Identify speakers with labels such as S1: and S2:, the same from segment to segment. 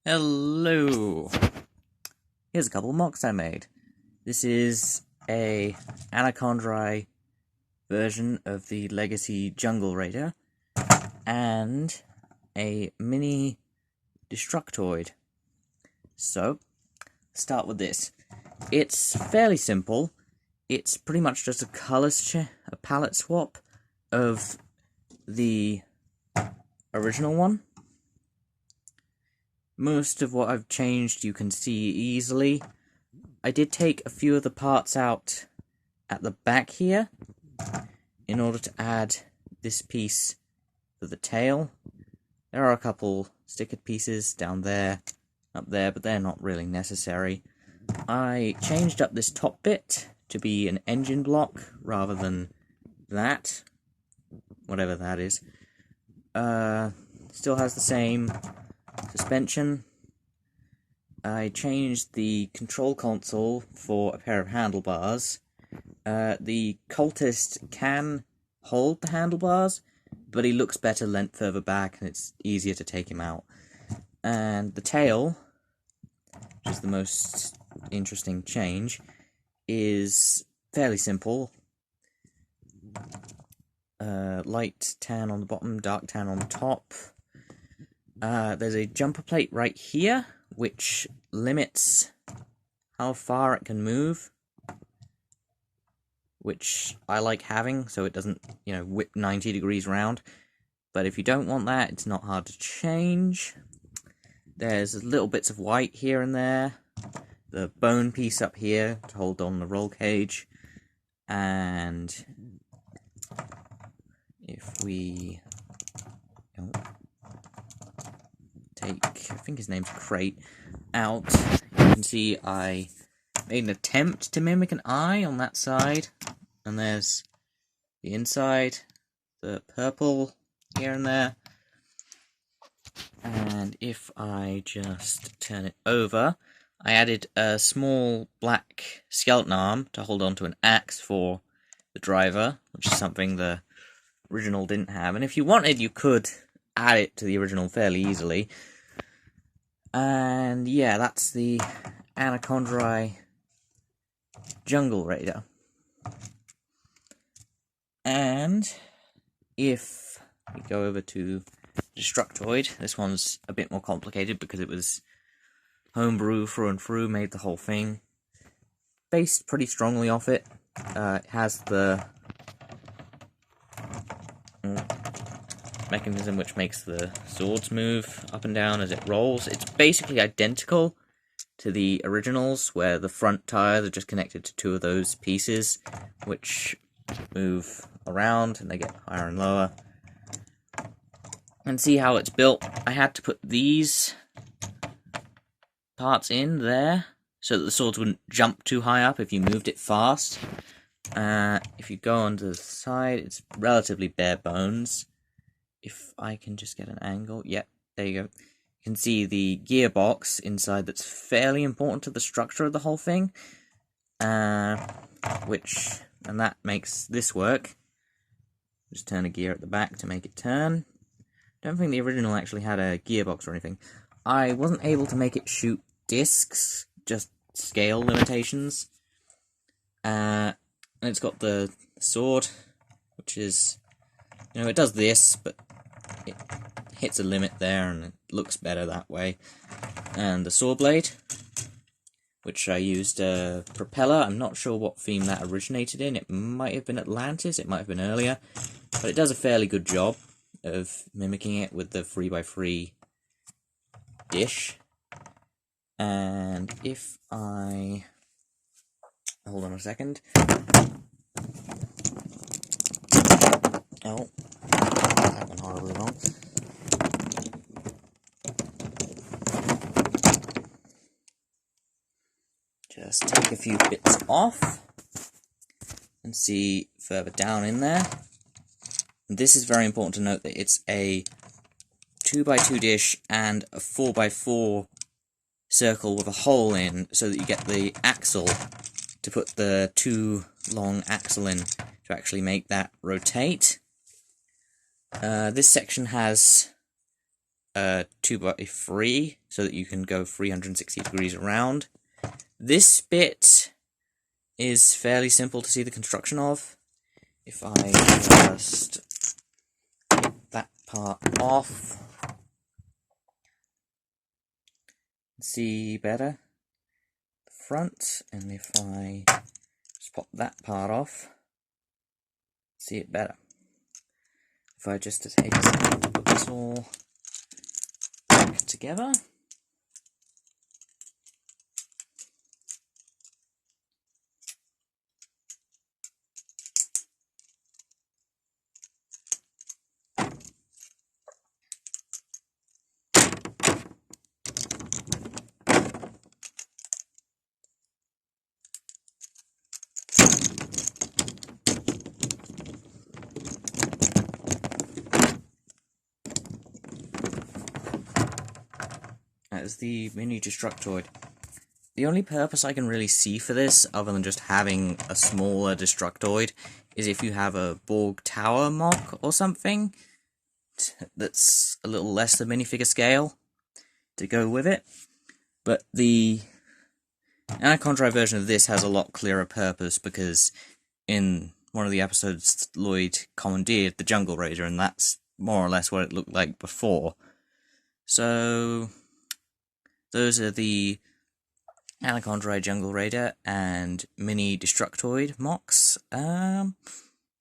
S1: Hello! Here's a couple of MOCs I made. This is a Anacondrai version of the Legacy Jungle Raider, and a mini Destructoid. So, start with this. It's fairly simple. It's pretty much just a palette swap of the original one. Most of what I've changed you can see easily. I did take a few of the parts out at the back here in order to add this piece for the tail. There are a couple stickered pieces down there, up there, but they're not really necessary. I changed up this top bit to be an engine block rather than that, whatever that is. Still has the same suspension. I changed the control console for a pair of handlebars. The cultist can hold the handlebars, but he looks better lent further back and it's easier to take him out. And the tail, which is the most interesting change, is fairly simple. Light tan on the bottom, dark tan on the top. There's a jumper plate right here, which limits how far it can move, which I like having, so it doesn't, whip 90 degrees round. But if you don't want that, it's not hard to change. There's little bits of white here and there, the bone piece up here to hold on the roll cage, and if we take, I think his name's Crate, out, you can see I made an attempt to mimic an eye on that side, and there's the inside, the purple here and there. And if I just turn it over, I added a small black skeleton arm to hold onto an axe for the driver, which is something the original didn't have. And if you wanted, you could add it to the original fairly easily. And yeah, that's the Anacondrai Jungle Raider. And if we go over to Destructoid, this one's a bit more complicated because it was homebrew through and through, made the whole thing. Based pretty strongly off it. It has the mechanism which makes the swords move up and down as it rolls. It's basically identical to the originals, where the front tires are just connected to two of those pieces, which move around and they get higher and lower. And see how it's built. I had to put these parts in there so that the swords wouldn't jump too high up if you moved it fast. If you go onto the side, it's relatively bare bones. If I can just get an angle, yep, there you go. You can see the gearbox inside that's fairly important to the structure of the whole thing. And that makes this work. Just turn a gear at the back to make it turn. Don't think the original actually had a gearbox or anything. I wasn't able to make it shoot discs, just scale limitations. And it's got the sword, which is, it does this, but it hits a limit there and it looks better that way. And the sword blade, which I used a propeller. I'm not sure what theme that originated in. It might have been Atlantis, it might have been earlier, but it does a fairly good job of mimicking it with the 3x3 dish. And if I hold on a second. Oh, that went horribly wrong. Just take a few bits off and see further down in there. And this is very important to note that it's a 2x2 dish and a 4x4 circle with a hole in, so that you get the axle to put the two long axle in to actually make that rotate. This section has 2x3 so that you can go 360 degrees around. This bit is fairly simple to see the construction of. If I just get that part off, see better the front, and if I just pop that part off, see it better. If I just take a second to put this all back together. That is the mini Destructoid. The only purpose I can really see for this, other than just having a smaller Destructoid, is if you have a Borg Tower MOC or something that's a little less than minifigure scale to go with it. But the Anacondrai version of this has a lot clearer purpose, because in one of the episodes Lloyd commandeered the Jungle Raider, and that's more or less what it looked like before. So those are the Anacondrai Jungle Raider and Mini Destructoid MOCs.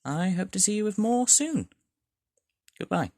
S1: I hope to see you with more soon. Goodbye.